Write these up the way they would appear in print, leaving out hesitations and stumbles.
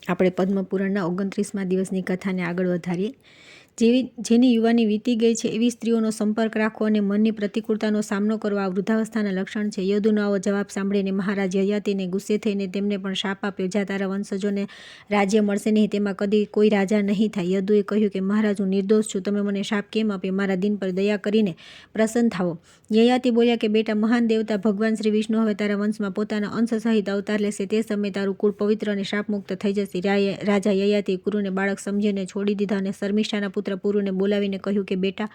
આપણે પદ્મપુરાણના 29મા દિવસની કથાને આગળ વધારીએ। જેની યુવાની વીતી ગઈ છે એવી સ્ત્રીઓનો સંપર્ક રાખવો અને મનની પ્રતિકૂળતાનો સામનો કરવો આ વૃદ્ધાવસ્થાના લક્ષણ છે। યદુનો આવો જવાબ સાંભળીને મહારાજ યયાતિને ગુસ્સે થઈને તેમને પણ શાપ આપ્યો, જ્યાં તારા વંશજોને રાજ્ય મળશે નહીં, તેમાં કદી કોઈ રાજા નહીં થાય। યદુએ કહ્યું કે મહારાજ, હું નિર્દોષ છું, તમે મને શાપ કેમ આપ્યો? મારા દિન પર દયા કરીને પ્રસન્ન થાવો। યયાતિ બોલ્યા કે બેટા, મહાન દેવતા ભગવાન શ્રી વિષ્ણુ હવે તારા વંશમાં પોતાના અંશ સહિત અવતાર લેશે, તે સમયે તારું કુળ પવિત્ર અને શાપમુક્ત થઈ જશે। રાજા યયાતિએ કુરુને બાળક સમજીને છોડી દીધા અને શર્મિષ્ઠાના પુત્ર પુરુને બોલાવીને કહ્યું કે બેટા,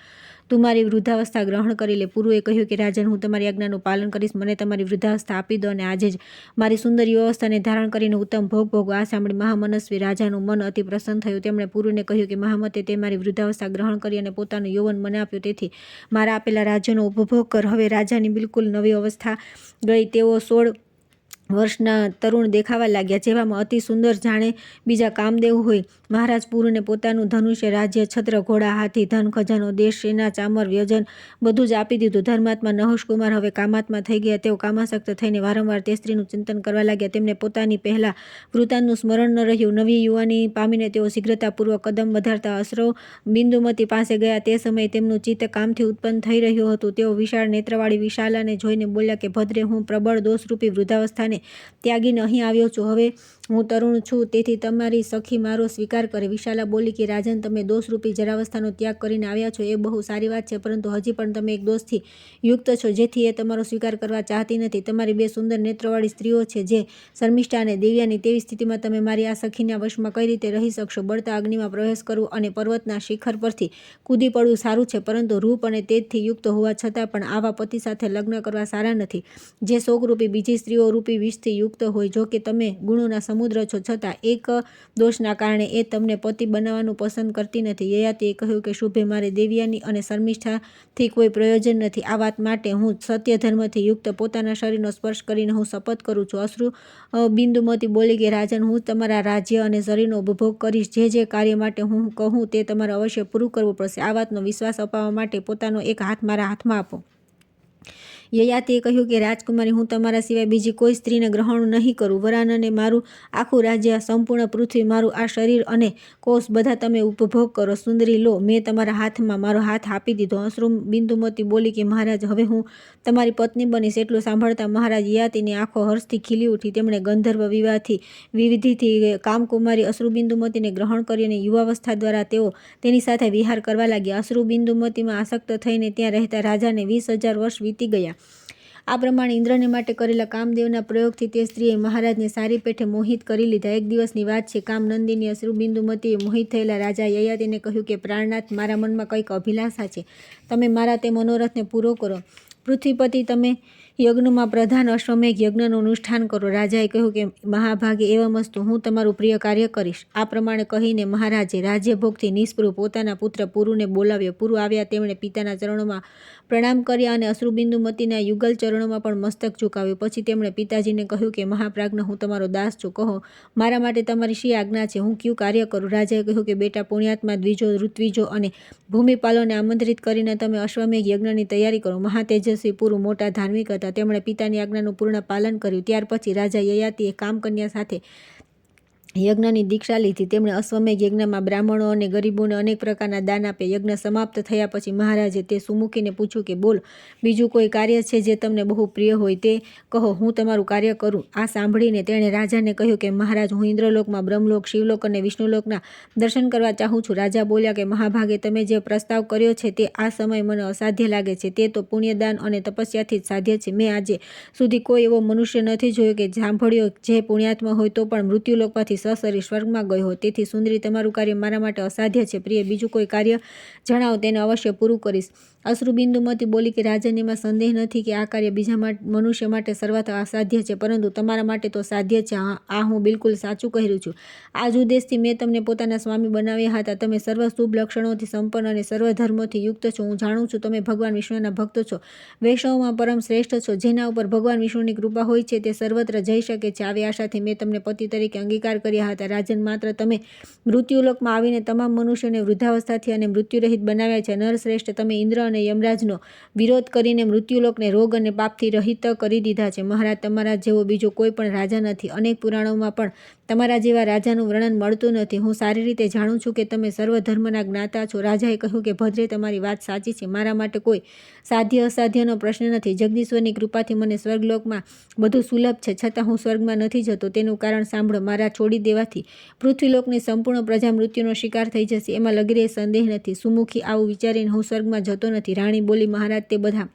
તું મારી વૃદ્ધાવસ્થા ગ્રહણ કરી લે। પુરુએ કહ્યું કે રાજન, હું તમારી આજ્ઞાનું પાલન કરીશ, મને તમારી વૃદ્ધાવસ્થા આપી દો અને આજે જ મારી સુંદર યુવાવસ્થાને ધારણ કરીને ઉત્તમ ભોગ ભોગવો। આ સાંભળી મહામનસ્વી રાજાનું મન અતિ પ્રસન્ન થયું। તેમણે પુરુને કહ્યું કે મહામતે તે મારી વૃદ્ધાવસ્થા ગ્રહણ કરી અને પોતાનું યૌવન મને આપ્યું, તેથી મારા આપેલા રાજ્યનો ઉપભોગ કર। હવે રાજાની બિલકુલ નવી અવસ્થા ગઈ। તેઓ 16 વર્ષના તરુણ દેખાવા લાગ્યા, જેવામાં અતિ સુંદર, જાણે બીજા કામદેવ હોય। મહારાજ પુરુને પોતાનું ધનુષ્ય, રાજ્ય, છત્ર, ઘોડા, હાથી, ધન, ખજાનો, દેશ, સેના, ચામર, વ્યજન બધું જ આપી દીધું। ધર્માત્મા નહુષ કુમાર હવે કામાત્મા થઈ ગયા। તેઓ કામાસક્ત થઈને વારંવાર તે સ્ત્રીનું ચિંતન કરવા લાગ્યા। તેમને પોતાની પહેલા વૃત્તાંતનું સ્મરણ ન રહ્યું। નવી યુવાની પામીને તેઓ શીઘ્રતાપૂર્વક કદમ વધારતા અશ્રવ બિંદુમતી પાસે ગયા। તે સમયે તેમનું ચિત્ત કામથી ઉત્પન્ન થઈ રહ્યું હતું। તેઓ વિશાળ નેત્રવાળી વિશાલાને જોઈને બોલ્યા કે ભદ્રે, હું પ્રબળ દોષરૂપી વૃદ્ધાવસ્થાને ત્યાગીને અહીં આવ્યો છું। હવે હું તરુણ છું, તેથી તમારી સખી મારો સ્વીકાર કરે। વિશાલા બોલી કે રાજન, તમે દોષરૂપી જરાવસ્થાનો ત્યાગ કરીને આવ્યા છો એ બહુ સારી વાત છે, પરંતુ હજી પણ તમે એક દોષથી યુક્ત છો, જેથી એ તમારો સ્વીકાર કરવા ચાહતી નથી। તમારી 2 સુંદર નેત્રવાળી સ્ત્રીઓ છે, જે શર્મિષ્ઠા અને દેવ્યાની, તેવી સ્થિતિમાં તમે મારી આ સખીના વશમાં કઈ રીતે રહી શકશો? બળતા અગ્નિમાં પ્રવેશ કરવો અને પર્વતના શિખર પરથી કૂદી પડવું સારું છે, પરંતુ રૂપ અને તેજથી યુક્ત હોવા છતાં પણ આવા પતિ સાથે લગ્ન કરવા સારા નથી, જે શોકરૂપી બીજી સ્ત્રીઓ રૂપી વિષથી યુક્ત હોય। જો કે તમે ગુણોના સમુદ્ર છો, છતાં એક દોષના કારણે એ તમને પતિ બનાવવાનું પસંદ કરતી નથી। યયાતિએ કહ્યું કે શુભે, મારે દેવ્યાની અને શર્મિષ્ઠાથી કોઈ પ્રયોજન નથી। આ વાત માટે હું સત્ય ધર્મથી યુક્ત પોતાના શરીરનો સ્પર્શ કરીને હું શપથ કરું છું। અશ્રુ બિંદુમતી બોલી કે રાજન, હું તમારા રાજ્ય અને શરીરનો ઉપભોગ કરીશ। જે કાર્ય માટે હું કહું તે તમારે અવશ્ય પૂરું કરવું પડશે। આ વાતનો વિશ્વાસ અપાવવા માટે પોતાનો એક હાથ મારા હાથમાં આપો। યયાતિએ કહ્યું કે રાજકુમારી, હું તમારા સિવાય બીજી કોઈ સ્ત્રીને ગ્રહણ નહીં કરું। વરાનને મારું આખું રાજ્ય, સંપૂર્ણ પૃથ્વી, મારું આ શરીર અને કોષ બધા તમે ઉપભોગ કરો। સુંદરી, લો, મેં તમારા હાથમાં મારો હાથ આપી દીધો। અશ્રુ બિંદુમતી બોલી કે મહારાજ, હવે હું તમારી પત્ની બનીશ। એટલું સાંભળતા મહારાજ યયાતિની આંખો હર્ષથી ખીલી ઉઠી। તેમણે ગંધર્વ વિધિથી કામકુમારી અશ્રુબિંદુમતીને ગ્રહણ કરી અને યુવાવસ્થા દ્વારા તેઓ તેની સાથે વિહાર કરવા લાગ્યા। અશ્રુબિંદુમતીમાં આસક્ત થઈને ત્યાં રહેતા રાજાને 20,000 વર્ષ વીતી ગયા। આ પ્રમાણે ઇન્દ્રને માટે કરેલા કામદેવના પ્રયોગથી તે સ્ત્રીએ મહારાજને સારી પેઠે મોહિત કરી લીધા। એક દિવસની વાત છે, કામનંદિની અશ્રુબિંદુમતીએ મોહિત થયેલા રાજા યયાતિને કહ્યું કે પ્રાણનાથ, મારા મનમાં કંઈક અભિલાષા છે, તમે મારા તે મનોરથને પૂરો કરો। પૃથ્વીપતિ, તમે યજ્ઞમાં પ્રધાન અશ્વમેઘ યજ્ઞનું અનુષ્ઠાન કરો। રાજાએ કહ્યું કે મહાભાગે એવમસ્તુ, હું તમારું પ્રિય કાર્ય કરીશ। આ પ્રમાણે કહીને મહારાજે રાજ્યભોગથી નિસ્પૃહ પોતાના પુત્ર પુરુને બોલાવ્યો। પુરુ આવ્યા, તેમણે પિતાના ચરણોમાં પ્રણામ કર્યા અને અશ્રુબિંદુમતીના યુગલ ચરણોમાં પણ મસ્તક ઝુકાવ્યું। પછી તેમણે પિતાજીને કહ્યું કે મહાપ્રાજ્ઞ, હું તમારો દાસ છું, કહો મારા માટે તમારી શી આજ્ઞા છે? હું કયું કાર્ય કરું? રાજાએ કહ્યું કે બેટા, પુણ્યાત્મા દ્વિજો, ઋત્વિજો અને ભૂમિપાલોને આમંત્રિત કરીને તમે અશ્વમેઘ યજ્ઞની તૈયારી કરો। મહાતેજસ્વી પુરુ મોટા ધાર્મિક હતા, તેમણે પિતાની આજ્ઞાનું પૂર્ણ પાલન કર્યું। ત્યાર પછી રાજા યયાતિએ કામકન્યા સાથે યજ્ઞની દીક્ષા લીધી। તેમણે અશ્વમેઘ યજ્ઞમાં બ્રાહ્મણો અને ગરીબોને અનેક પ્રકારના દાન આપ્યા। યજ્ઞ સમાપ્ત થયા પછી મહારાજે તે સુમુખીને પૂછ્યું કે બોલ, બીજું કોઈ કાર્ય છે જે તમને બહુ પ્રિય હોય તે કહો, હું તમારું કાર્ય કરું। આ સાંભળીને તેણે રાજાને કહ્યું કે મહારાજ, હું ઇન્દ્રલોકમાં, બ્રહ્મલોક, શિવલોક અને વિષ્ણુલોકના દર્શન કરવા ચાહું છું। રાજા બોલ્યા કે મહાભાગે, તમે જે પ્રસ્તાવ કર્યો છે તે આ સમય મને અસાધ્ય લાગે છે। તે તો પુણ્યદાન અને તપસ્યાથી જ સાધ્ય છે। મેં આજે સુધી કોઈ એવો મનુષ્ય નથી જોયો કે સાંભળ્યો જે પુણ્યાત્મા હોય તો પણ મૃત્યુલોકમાંથી સશરીર સ્વર્ગમાં ગયો હોય। તેથી સુંદરી, તમારું કાર્ય મારા માટે અસાધ્ય છે। પ્રિય, બીજું કોઈ કાર્ય જણાવો, તેને અવશ્ય પૂરું કરીશ। અશ્રુબિંદુમતી બોલી કે રાજન, એમાં સંદેહ નથી કે આ કાર્ય બીજા મનુષ્ય માટે સર્વથા અસાધ્ય છે, પરંતુ તમારા માટે તો સાધ્ય છે। આ હું બિલકુલ સાચું કહી રહ્યું છું। આ જ ઉદ્દેશથી મેં તમને પોતાના સ્વામી બનાવ્યા હતા। તમે સર્વ શુભ લક્ષણોથી સંપન્ન અને સર્વ ધર્મોથી યુક્ત છો। હું જાણું છું તમે ભગવાન વિષ્ણુના ભક્ત છો, વૈષ્ણવમાં પરમ શ્રેષ્ઠ છો। જેના ઉપર ભગવાન વિષ્ણુની કૃપા હોય છે તે સર્વત્ર જઈ શકે છે। આવી આશાથી મેં તમને પતિ તરીકે અંગીકાર કર્યા હતા। રાજન, માત્ર તમે મૃત્યુલોકમાં આવીને તમામ મનુષ્યોને વૃદ્ધાવસ્થાથી અને મૃત્યુરહિત બનાવ્યા છે। નરશ્રેષ્ઠ, તમે ઇન્દ્ર અને યમરાજનો વિરોધ કરીને મૃત્યુલોકને રોગ અને પાપથી રહિત કરી દીધા છે। મહારાજ, તમારા જેવો બીજો કોઈ પણ રાજા નથી। અનેક પુરાણોમાં પણ તમારા જેવા રાજાનું વર્ણન મળતું નથી. હું સારી રીતે જાણું છું કે તમે સર્વધર્મના જ્ઞાતા છો. રાજાએ કહ્યું કે ભદ્રે, તમારી વાત સાચી છે. મારા માટે કોઈ સાધ્ય અસાધ્યનો પ્રશ્ન નથી. જગદીશ્વરની કૃપાથી મને સ્વર્ગલોકમાં બધું સુલભ છે, છતાં હું સ્વર્ગમાં નથી જતો. તેનું કારણ સાંભળો. મારા છોડી દેવાથી પૃથ્વીલોકની સંપૂર્ણ પ્રજા મૃત્યુનો શિકાર થઈ જશે, એમાં લગીરે સંદેહ નથી. સુમુખી, આવું વિચારીને હું સ્વર્ગમાં જતો નથી. રાણી બોલી, મહારાજ, તે બધા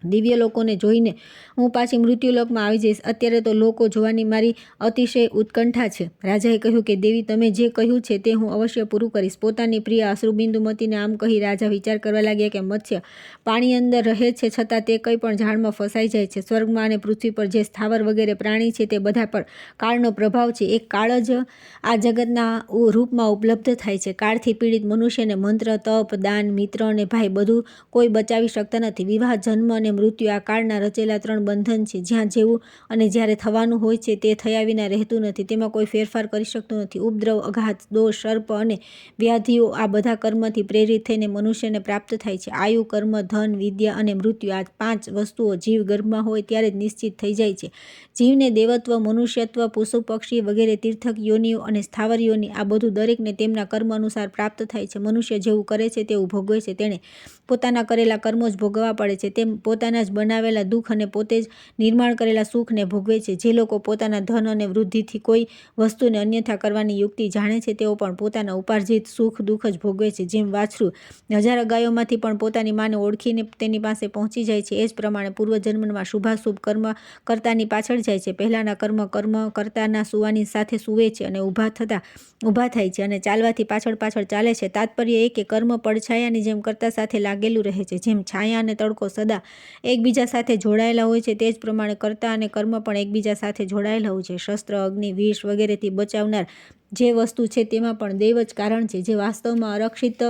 દિવ્ય લોકોને જોઈને હું પાછી મૃત્યુલોકમાં આવી જઈશ. અત્યારે તો લોકો જોવાની મારી અતિશય ઉત્કંઠા છે. રાજાએ કહ્યું કે દેવી, તમે જે કહ્યું છે તે હું અવશ્ય પૂરું કરીશ. પોતાની પ્રિય અશ્રુબિંદુમતીને આમ કહી રાજા વિચાર કરવા લાગ્યા કે મત્સ્ય પાણી અંદર રહે છે, છતાં તે કંઈ પણ ઝાડમાં ફસાઈ જાય છે. સ્વર્ગમાં અને પૃથ્વી પર જે સ્થાવર વગેરે પ્રાણી છે તે બધા પર કાળનો પ્રભાવ છે. એક કાળ જ આ જગતના રૂપમાં ઉપલબ્ધ થાય છે. કાળથી પીડિત મનુષ્યને મંત્ર, તપ, દાન, મિત્ર અને ભાઈ બધું કોઈ બચાવી શકતા નથી. વિવાહ, જન્મ અને મૃત્યુ આ કાળના રચેલા 3 બંધન છે. જ્યાં જેવું અને જ્યારે થવાનું હોય છે તે થયા વિના રહેતું નથી. તેમાં કોઈ ફેરફાર કરી શકતું નથી. ઉપદ્રવ, અઘાત, દોષ, સર્પ અને વ્યાધિઓ આ બધા કર્મથી પ્રેરિત થઈને મનુષ્યને પ્રાપ્ત થાય છે. આયુ, કર્મ, ધન, વિદ્યા અને મૃત્યુ આ 5 વસ્તુઓ જીવ ગર્ભમાં હોય ત્યારે જ નિશ્ચિત થઈ જાય છે. જીવને દેવત્વ, મનુષ્યત્વ, પશુ પક્ષી વગેરે તીર્થક યોનિઓ અને સ્થાવર યોનિ આ બધું દરેકને તેમના કર્મ અનુસાર પ્રાપ્ત થાય છે. મનુષ્ય જેવું કરે છે તેવું ભોગવે છે. તેણે પોતાના કરેલા કર્મો જ ભોગવવા પડે છે. તેમ પોતાના જ બનાવેલા દુઃખ અને પોતે જ નિર્માણ કરેલા સુખને ભોગવે છે. જે લોકો પોતાના ધન અને વૃદ્ધિથી કોઈ વસ્તુને અન્યથા કરવાની યુક્તિ જાણે છે તેઓ પણ પોતાના ઉપાર્જિત સુખ દુઃખ જ ભોગવે છે. જેમ વાછરું 1000 ગાયોમાંથી પણ પોતાની માને ઓળખીને તેની પાસે પહોંચી જાય છે, એ જ પ્રમાણે પૂર્વજન્મમાં શુભાશુભ કર્મ કર્તાની પાછળ જાય છે. પહેલાના કર્મ કર્તાના સુવાની સાથે સૂવે છે અને ઊભા થાય છે અને ચાલવાથી પાછળ ચાલે છે. તાત્પર્ય એ કે કર્મ પડછાયાની જેમ કર્તા સાથે લાગેલું રહે છે. જેમ છાયા અને તડકો સદા એકબીજા સાથે જોડાયેલા હોય છે, તે જ પ્રમાણે કર્તા અને કર્મ પણ એકબીજા સાથે જોડાયેલા હોય છે. શસ્ત્ર, અગ્નિ, વિષ વગેરેથી બચાવનાર જે વસ્તુ છે તેમાં પણ દેવ જ કારણ છે. જે વાસ્તવમાં અરક્ષિત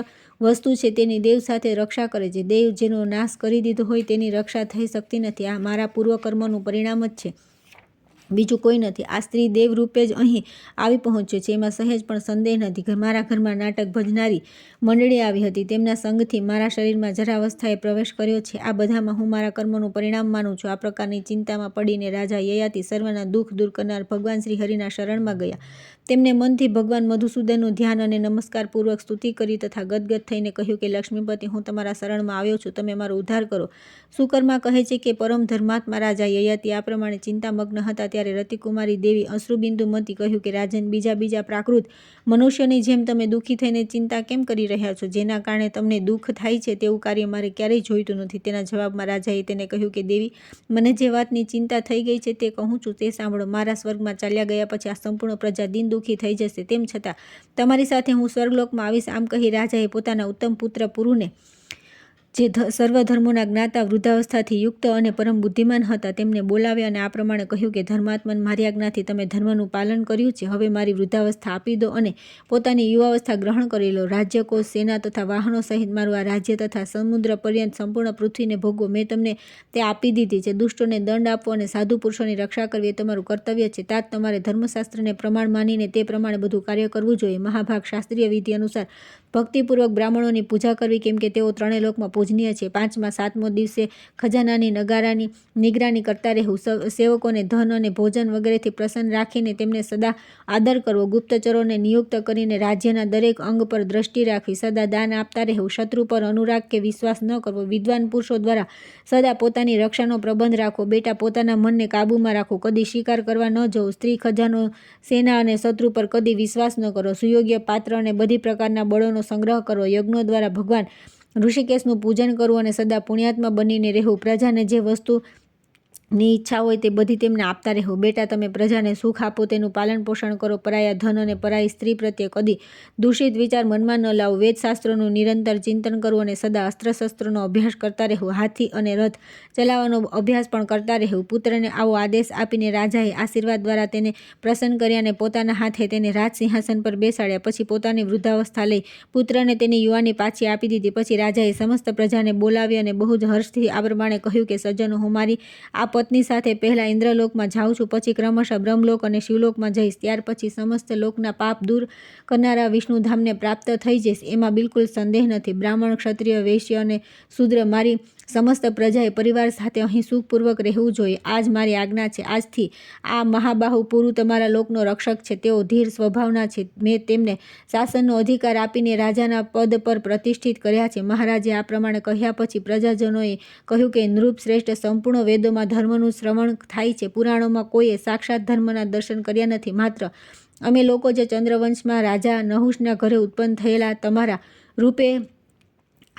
વસ્તુ છે તેની દેવ સાથે રક્ષા કરે છે. દેવ જેનો નાશ કરી દીધો હોય તેની રક્ષા થઈ શકતી નથી. આ મારા પૂર્વકર્મનું પરિણામ જ છે, બીજું કોઈ નથી. આ સ્ત્રી દેવ રૂપે જ અહીં આવી પહોંચ્યો છે, એમાં સહેજ પણ સંદેહ નથી. મારા ઘરમાં નાટક ભજનારી મંડળી આવી હતી. તેમના સંગથી મારા શરીરમાં જરાવસ્થાએ પ્રવેશ કર્યો છે. આ બધામાં હું મારા કર્મનું પરિણામ માનું છું. આ પ્રકારની ચિંતામાં પડીને રાજા યયાતિ સર્વના દુઃખ દૂર કરનાર ભગવાન શ્રી હરિના શરણમાં ગયા. તેમને મનથી ભગવાન મધુસૂદનનું ધ્યાન અને નમસ્કાર પૂર્વક સ્તુતિ કરી તથા ગદગદ થઈને કહ્યું કે લક્ષ્મીપતિ, હું તમારા શરણમાં આવ્યો છું, તમે મારો ઉદ્ધાર કરો. સુકર્મા કહે છે કે પરમ ધર્માત્મા રાજા યયાતિ આ પ્રમાણે ચિંતામગ્ન હતા ત્યારે રતિકુમારી દેવી અશ્રુબિંદુમતી કહ્યું કે રાજન, બીજા પ્રાકૃત મનુષ્યની જેમ તમે દુઃખી થઈને ચિંતા કેમ કરી રહ્યા છો? જેના કારણે તમને દુઃખ થાય છે તેવું કાર્ય મારે ક્યારેય જોઈતું નથી. તેના જવાબમાં રાજાએ તેને કહ્યું કે દેવી, મને જે વાતની ચિંતા થઈ ગઈ છે તે કહું છું, તે સાંભળો. મારા સ્વર્ગમાં ચાલ્યા ગયા પછી આ સંપૂર્ણ પ્રજા દિન દુઃખી થઈ જશે. તેમ છતાં તમારી સાથે હું સ્વર્ગલોકમાં આવીશ. આમ કહી રાજાએ પોતાના ઉત્તમ પુત્ર પુરુને, જે સર્વધર્મોના જ્ઞાતા, વૃદ્ધાવસ્થાથી યુક્ત અને પરમ બુદ્ધિમાન હતા, તેમને બોલાવ્યા અને આ પ્રમાણે કહ્યું કે ધર્માત્મન, મારી આજ્ઞાથી તમે ધર્મનું પાલન કર્યું છે. હવે મારી વૃદ્ધાવસ્થા આપી દો અને પોતાની યુવાવસ્થા ગ્રહણ કરી લો. રાજ્યકોષ, સેના તથા વાહનો સહિત મારું આ રાજ્ય તથા સમુદ્ર પર્યંત સંપૂર્ણ પૃથ્વીને ભોગવો. મેં તમને તે આપી દીધી છે. દુષ્ટોને દંડ આપવો અને સાધુ પુરુષોની રક્ષા કરવી એ તમારું કર્તવ્ય છે. તાત તમારે ધર્મશાસ્ત્રને પ્રમાણ માનીને તે પ્રમાણે બધું કાર્ય કરવું જોઈએ. મહાભાગ શાસ્ત્રીય વિધિ અનુસાર ભક્તિપૂર્વક બ્રાહ્મણોની પૂજા કરવી, કેમ કે તેઓ 3 લોકમાં પૂજનીય છે. 5મા 7મો દિવસે ખજાનાની નગારાની નિગરાની કરતા રહેવું. સેવકોને ધન અને ભોજન વગેરેથી પ્રસન્ન રાખીને તેમને સદા આદર કરવો. ગુપ્તચરોને નિયુક્ત કરીને રાજ્યના દરેક અંગ પર દ્રષ્ટિ રાખવી. સદા દાન આપતા રહેવું. શત્રુ પર અનુરાગ કે વિશ્વાસ ન કરવો. વિદ્વાન પુરુષો દ્વારા સદા પોતાની રક્ષાનો પ્રબંધ રાખવો. બેટા, પોતાના મનને કાબૂમાં રાખવું. કદી શિકાર કરવા ન જવું. સ્ત્રી, ખજાનો, સેના અને શત્રુ પર કદી વિશ્વાસ ન કરવો. સુયોગ્ય પાત્ર અને બધી પ્રકારના બળોનો સંગ્રહ કરવો. યજ્ઞો દ્વારા ભગવાન ઋષિકેશનું પૂજન કરવું અને સદા પુણ્યાત્મા બનીને રહેવું. પ્રજાને જે વસ્તુની ઈચ્છા હોય તે બધી તેમને આપતા રહેવું. બેટા, તમે પ્રજાને સુખ આપો, તેનું પાલન પોષણ કરો. પરાયા ધન અને પરાઈ સ્ત્રી પ્રત્યે કદી દૂષિત વિચાર મનમાં ન લાવો. વેદશાસ્ત્રોનું નિરંતર ચિંતન કરવું અને સદા અસ્ત્રશસ્ત્રોનો અભ્યાસ કરતા રહેવું. હાથી અને રથ ચલાવવાનો અભ્યાસ પણ કરતા રહેવું. પુત્રને આવો આદેશ આપીને રાજાએ આશીર્વાદ દ્વારા તેને પ્રસન્ન કર્યા અને પોતાના હાથે તેને રાજ સિંહાસન પર બેસાડ્યા. પછી પોતાની વૃદ્ધાવસ્થા લઈ પુત્રને તેની યુવાની પાછી આપી દીધી. પછી રાજાએ સમસ્ત પ્રજાને બોલાવી અને બહુ જ હર્ષથી આ પ્રમાણે કહ્યું કે સજ્જનો, હું મારી આ પત્ની સાથે પહેલાં ઇન્દ્રલોકમાં જાઉં છું, પછી ક્રમશઃ બ્રહ્મલોક અને શિવલોકમાં જઈશ, ત્યાર પછી સમસ્ત લોકના પાપ દૂર કરનારા વિષ્ણુધામને પ્રાપ્ત થઈ જઈશ, એમાં બિલકુલ સંદેહ નથી. બ્રાહ્મણ, ક્ષત્રિય, વૈશ્ય અને શૂદ્ર મારી સમસ્ત પ્રજાએ પરિવાર સાથે અહીં સુખપૂર્વક રહેવું જોઈએ. આજ મારી આજ્ઞા છે. આજથી આ મહાબાહુ પુરુ તમારા લોકનો રક્ષક છે. તેઓ ધીર સ્વભાવના છે. મેં તેમને શાસનનો અધિકાર આપીને રાજાના પદ પર પ્રતિષ્ઠિત કર્યા છે. મહારાજે આ પ્રમાણે કહ્યા પછી પ્રજાજનોએ કહ્યું કે નૃપ શ્રેષ્ઠ, સંપૂર્ણ વેદોમાં ધર્મનું શ્રવણ થાય છે. પુરાણોમાં કોઈએ સાક્ષાત ધર્મના દર્શન કર્યા નથી. માત્ર અમે લોકો જે ચંદ્રવંશમાં રાજા નહુષના ઘરે ઉત્પન્ન થયેલા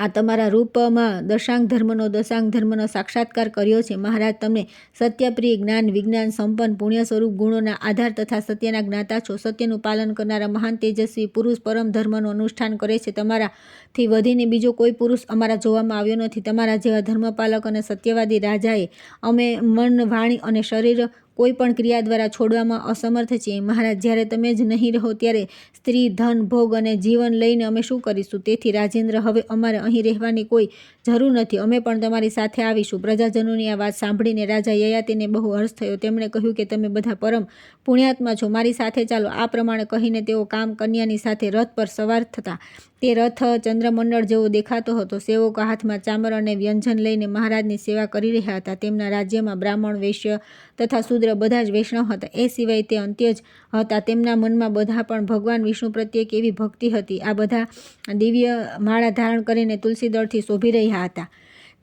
તમારા રૂપમાં દશાંગ ધર્મનો સાક્ષાત્કાર કર્યો છે. મહારાજ, તમે સત્યપ્રિય, જ્ઞાન વિજ્ઞાન સંપન્ન, પુણ્ય સ્વરૂપ, ગુણોના આધાર તથા સત્યના જ્ઞાતા છો. સત્યનું પાલન કરનારા મહાન તેજસ્વી પુરુષ પરમ ધર્મનું અનુષ્ઠાન કરે છે. તમારાથી વધીને બીજો કોઈ પુરુષ અમારા જોવામાં આવ્યો નથી. તમારા જેવા ધર્મપાલક અને સત્યવાદી રાજાએ અમે મન, વાણી અને શરીર કોઈ પણ ક્રિયા દ્વારા છોડવામાં અસમર્થ છીએ. મહારાજ, જ્યારે તમે જ નહીં રહો ત્યારે સ્ત્રી, ધન, ભોગ અને જીવન લઈને અમે શું કરીશું? તેથી રાજેન્દ્ર, હવે અમારે અહીં રહેવાની કોઈ જરૂર નથી. અમે પણ તમારી સાથે આવીશું. પ્રજાજનોની આ વાત સાંભળીને રાજા યયાતિને બહુ હર્ષ થયો. તેમણે કહ્યું કે તમે બધા પરમ પુણ્યાત્મા છો, મારી સાથે ચાલો. આ પ્રમાણે કહીને તેઓ કામ કન્યાની સાથે રથ પર સવાર થતા. તે રથ ચંદ્રમંડળ જેવો દેખાતો હતો. સેવકો હાથમાં ચામર અને વ્યંજન લઈને મહારાજની સેવા કરી રહ્યા હતા. તેમના રાજ્યમાં બ્રાહ્મણ, વૈશ્ય તથા શૂદ્ર બધા જ વૈષ્ણવ હતા. એ સિવાય તે અંત્ય જ હતા. તેમના મનમાં બધા પણ ભગવાન વિષ્ણુ પ્રત્યે કેવી ભક્તિ હતી! આ બધા દિવ્ય માળા ધારણ કરીને તુલસી દળથી શોભી રહ્યા હતા.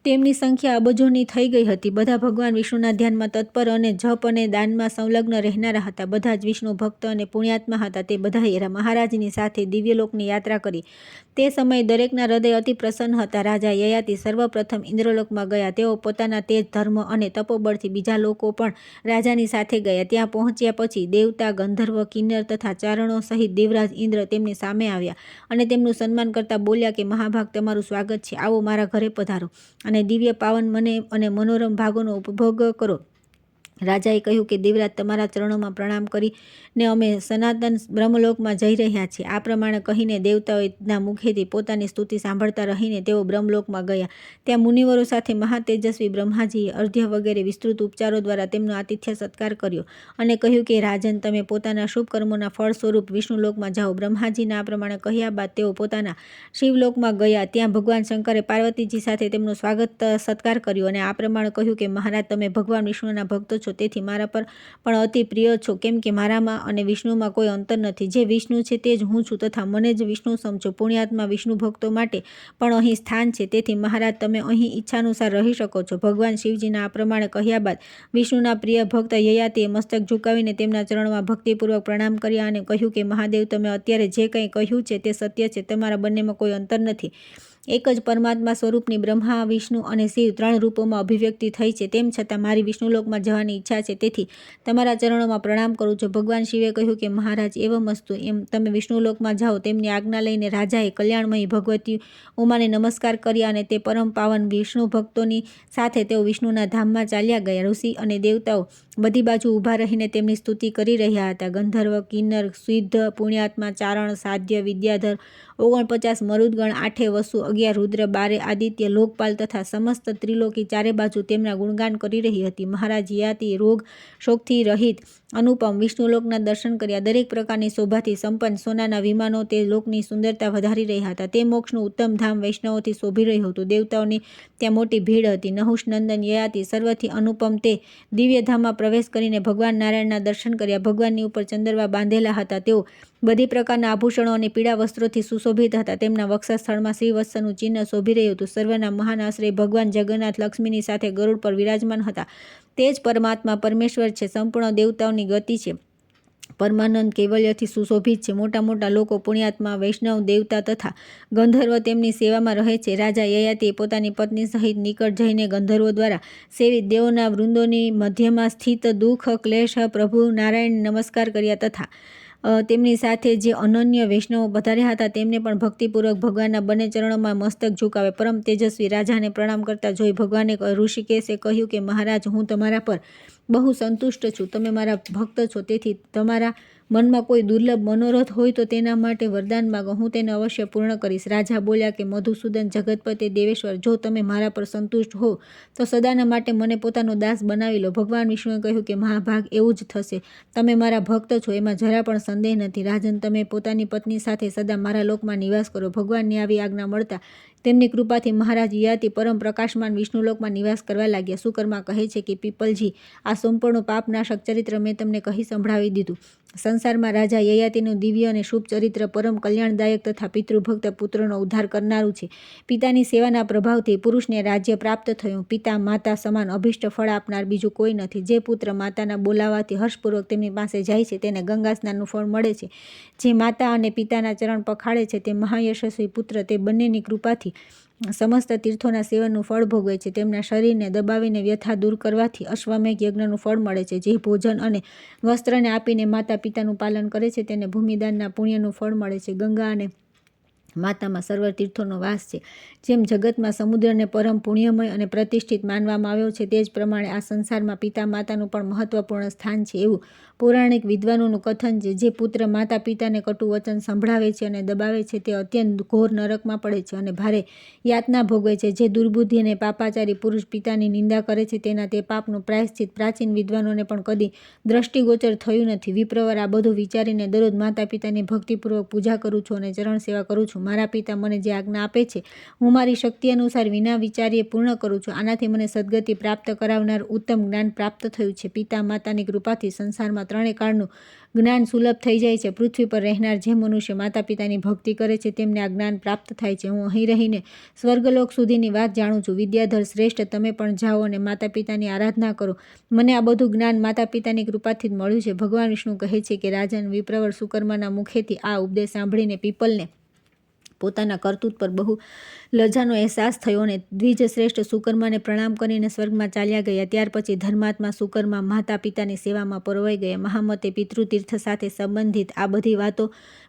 તેમની સંખ્યા અબજોની થઈ ગઈ હતી. બધા ભગવાન વિષ્ણુના ધ્યાનમાં તત્પર અને જપ અને દાનમાં સંલગ્ન રહેનારા હતા. બધા જ વિષ્ણુ ભક્ત અને પુણ્યાત્મા હતા. તે બધાએ મહારાજની સાથે દિવ્યલોકની યાત્રા કરી. તે સમયે દરેકના હૃદય અતિ પ્રસન્ન હતા. રાજા યયાતિ સર્વપ્રથમ ઇન્દ્રલોકમાં ગયા. તેઓ પોતાના તેજ, ધર્મ અને તપોબળથી બીજા લોકો પણ રાજાની સાથે ગયા. ત્યાં પહોંચ્યા પછી દેવતા, ગંધર્વ, કિન્નર તથા ચારણો સહિત દેવરાજ ઇન્દ્ર તેમની સામે આવ્યા અને તેમનું સન્માન કરતા બોલ્યા કે મહાભાગ, તમારું સ્વાગત છે. આવો, મારા ઘરે પધારો અને દિવ્ય પાવન મને અને મનોરમ ભાગોનો ઉપભોગ કરો. રાજાએ કહ્યું કે દેવરાજ, તમારા ચરણોમાં પ્રણામ કરીને અમે સનાતન બ્રહ્મલોકમાં જઈ રહ્યા છીએ. આ પ્રમાણે કહીને દેવતાઓના મુખેથી પોતાની સ્તુતિ સાંભળતા રહીને તેઓ બ્રહ્મલોકમાં ગયા. ત્યાં મુનિવરો સાથે મહાતેજસ્વી બ્રહ્માજીએ અર્ધ્ય વગેરે વિસ્તૃત ઉપચારો દ્વારા તેમનો આતિથ્ય સત્કાર કર્યો અને કહ્યું કે રાજન, તમે પોતાના શુભ કર્મોના ફળ સ્વરૂપ વિષ્ણુલોકમાં જાઓ. બ્રહ્માજીના આ પ્રમાણે કહ્યા બાદ તેઓ પોતાના શિવલોકમાં ગયા. ત્યાં ભગવાન શંકરે પાર્વતીજી સાથે તેમનો સ્વાગત સત્કાર કર્યો અને આ પ્રમાણે કહ્યું કે મહારાજ, તમે ભગવાન વિષ્ણુના ભક્ત છો, તેથી મારા પર પણ અતિ પ્રિય છો, કેમ કે મારામાં અને વિષ્ણુમાં કોઈ અંતર નથી. જે વિષ્ણુ છે તે જ હું છું તથા મને જ વિષ્ણુ સમજો. પુણ્યાત્મા વિષ્ણુ ભક્તો માટે પણ અહીં સ્થાન છે. તેથી મહારાજ, તમે અહીં ઈચ્છાનુસાર રહી શકો છો. ભગવાન શિવજીના આ પ્રમાણે કહ્યા બાદ વિષ્ણુના પ્રિય ભક્ત યયાતિએ મસ્તક ઝુકાવીને તેમના ચરણોમાં ભક્તિપૂર્વક પ્રણામ કર્યા અને કહ્યું કે મહાદેવ, તમે અત્યારે જે કંઈ કહ્યું છે તે સત્ય છે. તમારા બંનેમાં કોઈ અંતર નથી. એક જ પરમાત્મા સ્વરૂપની બ્રહ્મા, વિષ્ણુ અને શિવ 3 રૂપોમાં અભિવ્યક્તિ થઈ છે. તેમ છતાં મારી વિષ્ણુલોકમાં જવાની ઈચ્છા છે, તેથી તમારા ચરણોમાં પ્રણામ કરું છું. ભગવાન શિવે કહ્યું કે મહારાજ, એવમસ્તુ, એમ તમે વિષ્ણુલોકમાં જાઓ. તેમની આજ્ઞા લઈને રાજાએ કલ્યાણમયી ભગવતી ઉમાને નમસ્કાર કર્યા અને તે પરમ પાવન વિષ્ણુ ભક્તોની સાથે તેઓ વિષ્ણુના ધામમાં ચાલ્યા ગયા. ઋષિ અને દેવતાઓ બધી બાજુ ઊભા રહીને તેમની સ્તુતિ કરી રહ્યા હતા. ગંધર્વ, કિન્નર, સિદ્ધ, પુણ્યાત્મા, ચારણ, સાધ્ય, વિદ્યાધર, 49 મરુદગણ, 8 વસુ, 11 રુદ્ર, 12 આદિત્ય, લોકપાલ તથા સમસ્ત ત્રિલોકી ચારે બાજુ તેમના ગુણગાન કરી રહી હતી. મહારાજ યયાતિ રોગ શોકથી રહિત અનુપમ વિષ્ણુલોકના દર્શન કર્યા. દરેક પ્રકારની શોભાથી સંપન્ન સોનાના વિમાનો તે લોકની સુંદરતા વધારી રહ્યા હતા. તે મોક્ષનું ઉત્તમ ધામ વૈષ્ણવોથી શોભી રહ્યું હતું. દેવતાઓની ત્યાં મોટી ભીડ હતી. નહુષનંદન યયાતિ સર્વથી અનુપમ તે દિવ્યધામમાં પ્રવેશ કરીને ભગવાન નારાયણના દર્શન કર્યા. ભગવાનની ઉપર ચંદરવા બાંધેલા હતા. તેઓ બધી પ્રકારના આભૂષણો અને પીળા વસ્ત્રોથી સુશોભિત હતા. તેમના વક્ષસ્થળમાં શ્રીવત્સનું ચિહ્ન શોભી રહ્યું હતું. સર્વના મહાન આશ્રય ભગવાન જગન્નાથ લક્ષ્મીની સાથે ગરુડ પર વિરાજમાન હતા. તે જ પરમાત્મા પરમેશ્વર છે. સંપૂર્ણ દેવતાઓની ગતિ છે. પરમાનંદ કૈવલ્યથી સુશોભિત છે. મોટા મોટા લોકો, પુણ્યાત્મા, વૈષ્ણવ, દેવતા તથા ગંધર્વ તેમની સેવામાં રહે છે. રાજા યયાતિએ પોતાની પત્ની સહિત નિકટ જઈને ગંધર્વો દ્વારા સેવિત દેવોના વૃંદોની મધ્યમાં સ્થિત દુઃખ ક્લેશ પ્રભુ નારાયણને નમસ્કાર કર્યા તથા તેમની સાથે જે અનન્ય વૈષ્ણવો પધાર્યા હતા તેમને પણ ભક્તિપૂર્વક ભગવાનના બંને ચરણોમાં મસ્તક ઝુકાવે. પરમ તેજસ્વી રાજાને પ્રણામ કરતા જોઈ ભગવાને ઋષિકેશે કહ્યું કે મહારાજ, હું તમારા પર બહુ સંતુષ્ટ છું. તમે મારા ભક્ત છો, તેથી તમારા મનમાં કોઈ દુર્લભ મનોરથ હોય તો તેના માટે વરદાન માગો, હું તેને અવશ્ય પૂર્ણ કરીશ. રાજા બોલ્યા કે મધુસૂદન જગતપતિ દેવેશ્વર, જો તમે મારા પર સંતુષ્ટ હો તો સદાના માટે મને પોતાનો દાસ બનાવી લો. ભગવાન વિષ્ણુએ કહ્યું કે મહાભાગ એવું જ થશે. તમે મારા ભક્ત છો એમાં જરા પણ સંદેહ નથી. રાજન, તમે પોતાની પત્ની સાથે સદા મારા લોકમાં નિવાસ કરો. ભગવાનની આવી આજ્ઞા મળતા તેમની કૃપાથી મહારાજ યયાતિ પરમ પ્રકાશમાન વિષ્ણુલોકમાં નિવાસ કરવા લાગ્યા. સુકર્મા કહે છે કે પીપલજી, આ સંપૂર્ણ પાપનાશક ચરિત્ર મેં તમને કહી સંભળાવી દીધું. સંસારમાં રાજા યયાતિનું દિવ્ય અને શુભ ચરિત્ર પરમ કલ્યાણદાયક તથા પિતૃભક્ત પુત્રનો ઉદ્ધાર કરનારું છે. પિતાની સેવાના પ્રભાવથી પુરુષને રાજ્ય પ્રાપ્ત થયું. પિતા માતા સમાન અભિષ્ટ ફળ આપનાર બીજું કોઈ નથી. જે પુત્ર માતાના બોલાવાથી હર્ષપૂર્વક તેમની પાસે જાય છે તેને ગંગા સ્નાનનું ફળ મળે છે. જે માતા અને પિતાના ચરણ પખાડે છે તે મહાયશસ્વી પુત્ર તે બંનેની કૃપાથી સમસ્ત તીર્થોના સેવનનું ફળ ભોગવે છે. તેમના શરીરને દબાવીને વ્યથા દૂર કરવાથી અશ્વમેઘ યજ્ઞનું ફળ મળે છે. જે ભોજન અને વસ્ત્રને આપીને માતા પિતાનું પાલન કરે છે તેને ભૂમિદાનના પુણ્યનું ફળ મળે છે. ગંગા અને માતામાં સર્વ તીર્થોનો વાસ છે. જેમ જગતમાં સમુદ્રને પરમ પુણ્યમય અને પ્રતિષ્ઠિત માનવામાં આવ્યો છે તે જ પ્રમાણે આ સંસારમાં પિતા માતાનું પણ મહત્વપૂર્ણ સ્થાન છે એવું પૌરાણિક વિદ્વાનોનું કથન છે. જે પુત્ર માતા પિતાને કટુ વચન સંભળાવે છે અને દબાવે છે તે અત્યંત ઘોર નરકમાં પડે છે અને ભારે યાતના ભોગવે છે. જે દુર્બુદ્ધિ અને પાપાચારી પુરુષ પિતાની નિંદા કરે છે તેના તે પાપનું પ્રાયશ્ચિત પ્રાચીન વિદ્વાનોને પણ કદી દ્રષ્ટિગોચર થયું નથી. વિપ્રવર, આ બધું વિચારીને દરરોજ માતા પિતાની ભક્તિપૂર્વક પૂજા કરું છું અને ચરણ સેવા કરું છું. મારા પિતા મને જે આજ્ઞા આપે છે હું મારી શક્તિ અનુસાર વિના વિચારીએ પૂર્ણ કરું છું. આનાથી મને સદગતિ પ્રાપ્ત કરાવનાર ઉત્તમ જ્ઞાન પ્રાપ્ત થયું છે. પિતા માતાની કૃપાથી સંસારમાં ત્રણેય કાળનું જ્ઞાન સુલભ થઈ જાય છે. પૃથ્વી પર રહેનાર જે મનુષ્ય માતા પિતાની ભક્તિ કરે છે તેમને આ જ્ઞાન પ્રાપ્ત થાય છે. હું અહીં રહીને સ્વર્ગલોક સુધીની વાત જાણું છું. વિદ્યાધર શ્રેષ્ઠ, તમે પણ જાઓ અને માતા પિતાની આરાધના કરો. મને આ બધું જ્ઞાન માતા પિતાની કૃપાથી જ મળ્યું છે. ભગવાન વિષ્ણુ કહે છે કે રાજન, વિપ્રવર સુકર્માના મુખેથી આ ઉપદેશ સાંભળીને પીપલને પોતાના કરતૂત પર બહુ લજાનો અહેસાસ થયો અને દ્વિજશ્રેષ્ઠ સુકર્માને પ્રણામ કરીને સ્વર્ગમાં ચાલ્યા ગયા. ત્યાર પછી ધર્માત્મા સુકર્મા માતા પિતાની સેવામાં પરોવાઈ ગયા. મહામતે પિતૃતીર્થ સાથે સંબંધિત આ બધી વાતો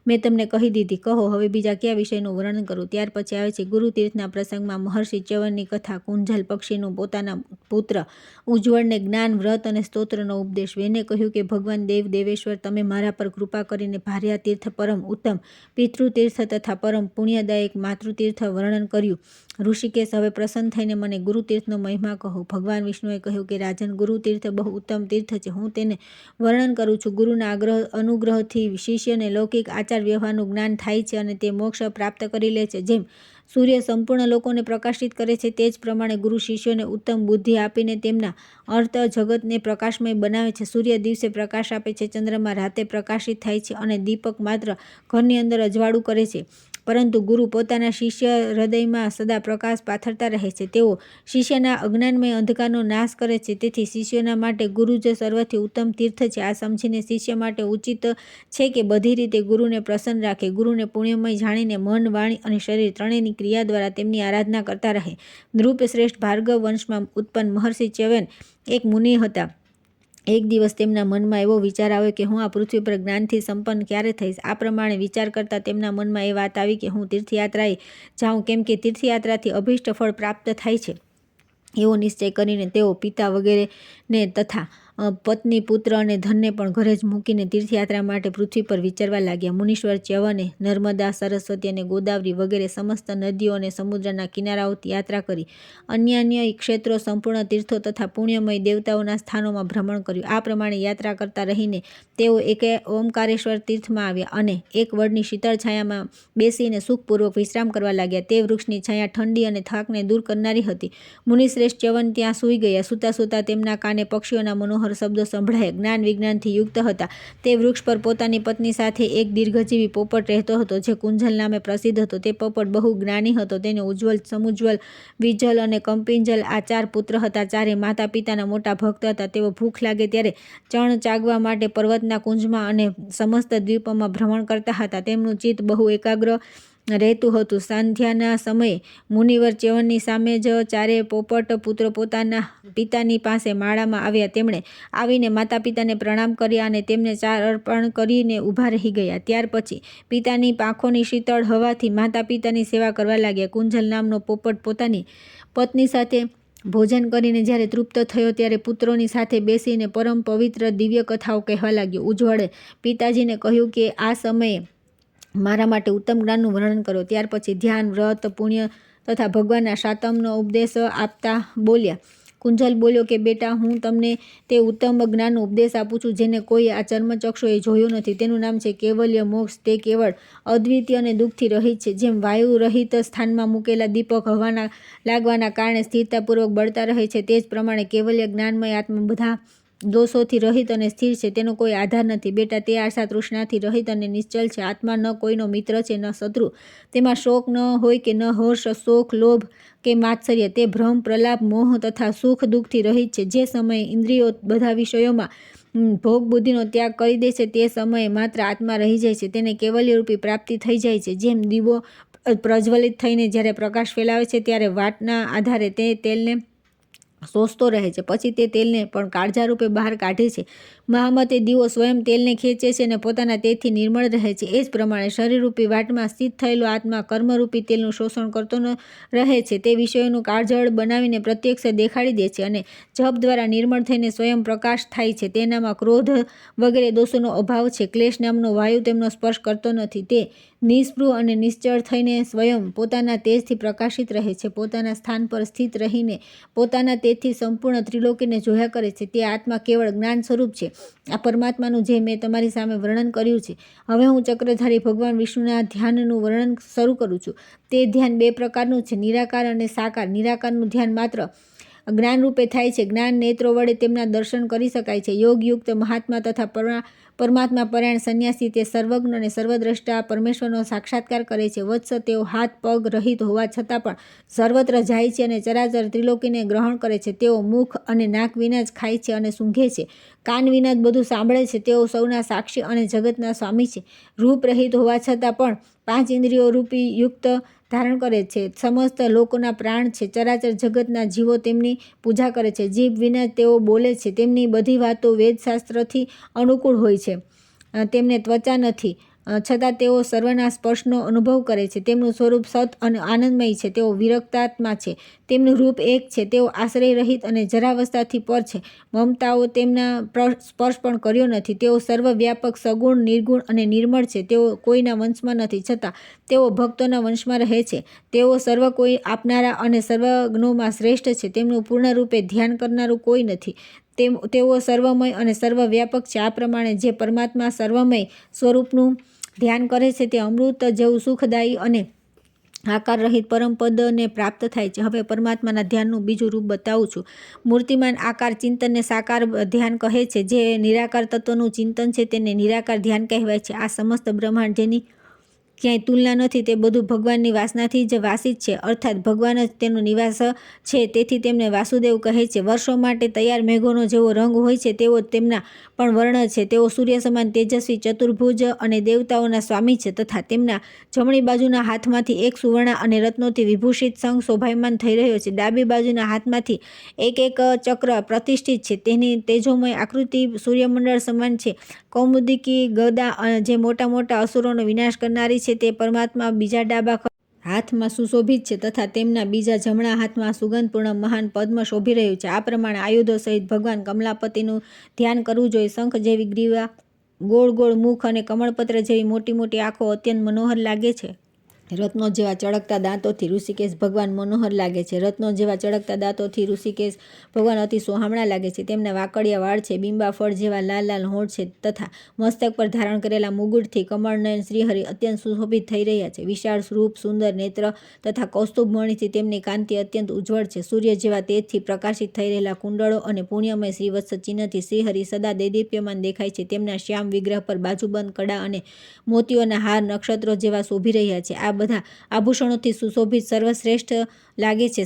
મેં તમને કહી દીધી. કહો હવે બીજા કયા વિષયનું વર્ણન કરું. ત્યાર પછી આવે છે ગુરુતીર્થના પ્રસંગમાં મહર્ષિ ચ્યવનની કથા. કુંજલ પક્ષીનું પોતાના પુત્ર ઉજ્જવળને જ્ઞાન, વ્રત અને સ્તોત્રનો ઉપદેશ. વેને કહ્યું કે ભગવાન દેવ દેવેશ્વર, તમે મારા પર કૃપા કરીને ભાર્યા તીર્થ, પરમ ઉત્તમ પિતૃતીર્થ તથા પરમ પુણ્યદાયક માતૃતીર્થ વર્ણન કર્યું. ઋષિકેશ, હવે પ્રસન્ન થઈને મને ગુરુતીર્થનો મહિમા કહો. ભગવાન વિષ્ણુએ કહ્યું કે રાજન, ગુરુતીર્થ બહુ ઉત્તમ તીર્થ છે. હું તેને વર્ણન કરું છું. ગુરુના અનુગ્રહથી શિષ્યને લૌકિક આચાર વ્યવહારનું જ્ઞાન થાય છે અને તે મોક્ષ પ્રાપ્ત કરી લે છે. જેમ સૂર્ય સંપૂર્ણ લોકોને પ્રકાશિત કરે છે તે જ પ્રમાણે ગુરુ શિષ્યોને ઉત્તમ બુદ્ધિ આપીને તેમના અર્થ જગતને પ્રકાશમય બનાવે છે. સૂર્ય દિવસે પ્રકાશ આપે છે, ચંદ્રમા રાતે પ્રકાશિત થાય છે અને દીપક માત્ર ઘરની અંદર અજવાળું કરે છે. પરંતુ ગુરુ પોતાના શિષ્ય હૃદયમાં સદા પ્રકાશ પાથરતા રહે છે. તેઓ શિષ્યના અજ્ઞાનમય અંધકારનો નાશ કરે છે. તેથી શિષ્યોના માટે ગુરુ જ સર્વથી ઉત્તમ તીર્થ છે. આ સમજીને શિષ્ય માટે ઉચિત છે કે બધી રીતે ગુરુને પ્રસન્ન રાખે. ગુરુને પુણ્યમય જાણીને મન, વાણી અને શરીર ત્રણેયની ક્રિયા દ્વારા તેમની આરાધના કરતા રહે. નૃપશ્રેષ્ઠ ભાર્ગવ વંશમાં ઉત્પન્ન મહર્ષિ ચ્યવન એક મુનિ હતા. એક દિવસ તેમના મનમાં એવો વિચાર આવ્યો કે હું આ પૃથ્વી પર જ્ઞાનથી સંપન્ન ક્યારે થઈશ. આ પ્રમાણે વિચાર કરતાં તેમના મનમાં એ વાત આવી કે હું તીર્થયાત્રાએ જાઉં, કેમ કે તીર્થયાત્રાથી અભિષ્ટ ફળ પ્રાપ્ત થાય છે. એવો નિશ્ચય કરીને તેઓ પિતા વગેરેને તથા પત્ની, પુત્ર અને ધનને પણ ઘરે જ મૂકીને તીર્થયાત્રા માટે પૃથ્વી પર વિચરવા લાગ્યા. મુનીશ્વર ચ્યવને નર્મદા, સરસ્વતી અને ગોદાવરી વગેરે સમસ્ત નદીઓ અને સમુદ્રના કિનારાઓથી યાત્રા કરી અન્ય ક્ષેત્રો, સંપૂર્ણ તીર્થો તથા પુણ્યમય દેવતાઓના સ્થાનોમાં ભ્રમણ કર્યું. આ પ્રમાણે યાત્રા કરતા રહીને તેઓ એક ઓમકારેશ્વર તીર્થમાં આવ્યા અને એક વડની શીતળ છાયામાં બેસીને સુખપૂર્વક વિશ્રામ કરવા લાગ્યા. તે વૃક્ષની છાયા ઠંડી અને થાકને દૂર કરનારી હતી. મુનિશ્રેષ્ઠ ચ્યવન ત્યાં સૂઈ ગયા. સૂતા સૂતા તેમના કાને પક્ષીઓના મનોહર શબ્દો સંભળાયા. જ્ઞાન વિજ્ઞાનથી યુક્ત હતા. તે વૃક્ષ પર પોતાની પત્ની સાથે એક દીર્ઘજીવી પોપટ રહેતો હતો જે કુંજલ નામે પ્રસિદ્ધ હતો. તે પોપટ બહુ જ્ઞાની હતો. તેને ઉજ્જવલ, સમુજ્જવલ, વિજ્જલ અને કંપિંજલ આ 4 પુત્ર હતા. ચારે માતા પિતાના મોટા ભક્ત હતા. તેઓ ભૂખ લાગે ત્યારે ચણ ચાગવા માટે પર્વતના કુંજમાં અને સમસ્ત દ્વીપોમાં ભ્રમણ કરતા હતા. તેમનું ચિત્ત બહુ એકાગ્ર રહેતું હતું. સાંધ્યાના સમયે મુનિવર ચ્યવનની સામે જ ચારે પોપટ પુત્ર પોતાના પિતાની પાસે માળામાં આવ્યા. તેમણે આવીને માતા પિતાને પ્રણામ કર્યા અને તેમને ચાર અર્પણ કરીને ઊભા રહી ગયા. ત્યાર પછી પિતાની પાંખોની શીતળ હવાથી માતા પિતાની સેવા કરવા લાગ્યા. કુંજલ નામનો પોપટ પોતાની પત્ની સાથે ભોજન કરીને જ્યારે તૃપ્ત થયો ત્યારે પુત્રોની સાથે બેસીને પરમ પવિત્ર દિવ્ય કથાઓ કહેવા લાગ્યો. ઉજ્જવળે પિતાજીને કહ્યું કે આ સમયે મારા માટે ઉત્તમ જ્ઞાનનું વર્ણન કરો. ત્યાર પછી ધ્યાન, વ્રત, પુણ્ય તથા ભગવાનના શાતમનો ઉપદેશ આપતા બોલ્યા. કુંજલ બોલ્યો કે બેટા, હું તમને તે ઉત્તમ જ્ઞાનનો ઉપદેશ આપું છું જેને કોઈ આ ચર્મચક્ષુએ જોયું નથી. તેનું નામ છે કૈવલ્ય મોક્ષ. તે કેવળ અદ્વિતીય અને દુઃખથી રહિત છે. જેમ વાયુ રહિત સ્થાનમાં મૂકેલા દીપક હવાના લાગવાના કારણે સ્થિરતાપૂર્વક બળતા રહે છે, તે જ પ્રમાણે કૈવલ્ય જ્ઞાનમય આત્મા બધા દોષોથી રહિત અને સ્થિર છે. તેનો કોઈ આધાર નથી. બેટા, તે આશા તૃષ્ણાથી રહિત અને નિશ્ચલ છે. આત્મા ન કોઈનો મિત્ર છે, ન શત્રુ. તેમાં શોક ન હોય કે ન હર્ષ, શોક, લોભ કે માત્સર્ય. તે ભ્રમ, પ્રલાપ, મોહ તથા સુખ દુઃખથી રહિત છે. જે સમયે ઇન્દ્રિયો બધા વિષયોમાં ભોગ બુદ્ધિનો ત્યાગ કરી દે છે, તે સમયે માત્ર આત્મા રહી જાય છે. તેને કૈવલ્યરૂપી પ્રાપ્તિ થઈ જાય છે. જેમ દીવો પ્રજ્વલિત થઈને જ્યારે પ્રકાશ ફેલાવે છે ત્યારે વાટના આધારે તે તેલને શોષતો રહે છે, પછી તે તેલને પણ કાળજા રૂપે બહાર કાઢે છે. મહામતે દીવો સ્વયં તેલને ખેંચે છે અને પોતાના તેજથી નિર્મળ રહે છે. એ જ પ્રમાણે શરીરરૂપી વાટમાં સ્થિત થયેલો આત્મા કર્મરૂપી તેલનું શોષણ કરતો રહે છે. તે વિષયોનું કાળઝાળ બનાવીને પ્રત્યક્ષ દેખાડી દે છે અને જપ દ્વારા નિર્મળ થઈને સ્વયં પ્રકાશ થાય છે. તેનામાં ક્રોધ વગેરે દોષોનો અભાવ છે. ક્લેશ નામનો વાયુ તેમનો સ્પર્શ કરતો નથી. તે નિસ્પૃહ અને નિશ્ચળ થઈને સ્વયં પોતાના તેજથી પ્રકાશિત રહે છે. પોતાના સ્થાન પર સ્થિત રહીને પોતાના તેજથી સંપૂર્ણ ત્રિલોકીને જોયા કરે છે. તે આત્મા કેવળ જ્ઞાન સ્વરૂપ છે. આ પરમાત્માનું જે મેં તમારી સામે વર્ણન કર્યું છે. હવે હું ચક્રધારી ભગવાન વિષ્ણુના ધ્યાનનું વર્ણન શરૂ કરું છું. તે ધ્યાન બે પ્રકારનું છે, નિરાકાર અને સાકાર. નિરાકારનું ધ્યાન માત્ર જ્ઞાન રૂપે થાય છે. જ્ઞાન નેત્રો વડે તેમના દર્શન કરી શકાય છે. યોગયુક્ત મહાત્મા તથા પરમાત્મા પરાયણ સંન્યાસી તે સર્વજ્ઞ અને સર્વદ્રષ્ટા પરમેશ્વરનો સાક્ષાત્કાર કરે છે. વત્સ, તેઓ હાથ પગ રહિત હોવા છતાં પણ સર્વત્ર જાય છે અને ચરાચર ત્રિલોકીને ગ્રહણ કરે છે. તેઓ મુખ અને નાક વિના જ ખાય છે અને સૂંઘે છે. કાન વિના જ બધું સાંભળે છે. તેઓ સૌના સાક્ષી અને જગતના સ્વામી છે. રૂપ રહિત હોવા છતાં પણ 5 ઇન્દ્રિયો રૂપી યુક્ત ધારણ કરે છે. સમસ્ત લોકોના પ્રાણ છે. ચરાચર જગતના જીવો તેમની પૂજા કરે છે. જીભ વિના તેઓ બોલે છે. તેમની બધી વાતો વેદશાસ્ત્રથી અનુકૂળ હોય છે. તેમને ત્વચા નથી, છતાં તેઓ સર્વના સ્પર્શનો અનુભવ કરે છે. તેમનું સ્વરૂપ સત અને આનંદમય છે. તેઓ વિરક્તાત્મા છે. તેમનું રૂપ એક છે. તેઓ આશ્રય રહિત અને જરાવસ્થાથી પર છે. મમતાઓ તેમના સ્પર્શ પણ કર્યો નથી. તેઓ સર્વવ્યાપક, સગુણ, નિર્ગુણ અને નિર્મળ છે. તેઓ કોઈના વંશમાં નથી, છતાં તેઓ ભક્તોના વંશમાં રહે છે. તેઓ સર્વ કોઈ આપનારા અને સર્વજ્ઞોમાં શ્રેષ્ઠ છે. તેમનું પૂર્ણરૂપે ધ્યાન કરનારું કોઈ નથી. તેઓ સર્વમય અને સર્વવ્યાપક છે. આ પ્રમાણે જે પરમાત્મા સર્વમય સ્વરૂપનું ધ્યાન કરે છે તે અમૃત જેવું સુખદાયી અને આકાર રહિત પરમપદને પ્રાપ્ત થાય છે. હવે પરમાત્માના ધ્યાનનું બીજું રૂપ બતાવું છું. મૂર્તિમાન આકાર ચિંતનને સાકાર ધ્યાન કહે છે. જે નિરાકાર તત્વનું ચિંતન છે તેને નિરાકાર ધ્યાન કહેવાય છે. આ સમસ્ત બ્રહ્માંડ જેની ક્યાંય તુલના નથી, તે બધું ભગવાનની વાસનાથી જ વાસિત છે, અર્થાત ભગવાન જ તેનો નિવાસ છે. તેથી તેમને વાસુદેવ કહે છે. વર્ષો માટે તૈયાર મેઘોનો જેવો રંગ હોય છે તેવો તેમના પણ વર્ણ છે. તેઓ સૂર્ય સમાન તેજસ્વી, ચતુર્ભુજ અને દેવતાઓના સ્વામી છે તથા તેમના જમણી બાજુના હાથમાંથી એક સુવર્ણ અને રત્નોથી વિભૂષિત શંખ શોભાયમાન થઈ રહ્યો છે. ડાબી બાજુના હાથમાંથી એક ચક્ર પ્રતિષ્ઠિત છે. તેની તેજોમય આકૃતિ સૂર્યમંડળ સમાન છે. કૌમુદિકી ગદા જે મોટા મોટા અસુરોનો વિનાશ કરનારી છે તે પરમાત્મા બીજા ડાબા હાથમાં સુશોભિત છે તથા તેમના બીજા જમણા હાથમાં સુગંધપૂર્ણ મહાન પદ્મ શોભી રહ્યું છે. આ પ્રમાણે આયુધો સહિત ભગવાન કમલાપતિનું ધ્યાન કરવું જોઈએ. શંખ જેવી ગ્રીવા, ગોળ ગોળ મુખ અને કમળપત્ર જેવી મોટી મોટી આંખો અત્યંત મનોહર લાગે છે. રત્નો જેવા ચળકતા દાંતોથી ઋષિકેશ ભગવાન મનોહર લાગે છે. રત્નો જેવા ચળકતા દાંતોથી ઋષિકેશ ભગવાન અતિ સોહામણા લાગે છે. તેમના વાકડિયા વાળ છે. બીંબા ફળ જેવા લાલ લાલ હોઠ છે તથા મસ્તક પર ધારણ કરેલા મુગુટથી કમળનયન શ્રીહરિ અત્યંત સુશોભિત થઈ રહ્યા છે. વિશાળ રૂપ, સુંદર નેત્ર તથા કૌસ્તુભ મણિથી તેમની કાંતિ અત્યંત ઉજ્જવળ છે. સૂર્ય જેવા તેજથી પ્રકાશિત થઈ રહેલા કુંડળો અને પુણ્યમય શ્રીવત્સ ચિહ્નથી શ્રીહરિ સદા દૈદીપ્યમાન દેખાય છે. તેમના શ્યામ વિગ્રહ પર બાજુબંધ કડા અને મોતીઓના હાર નક્ષત્રો જેવા શોભી રહ્યા છે. આ બધા આભૂષણોથી સુશોભિત સર્વશ્રેષ્ઠ લાગે છે.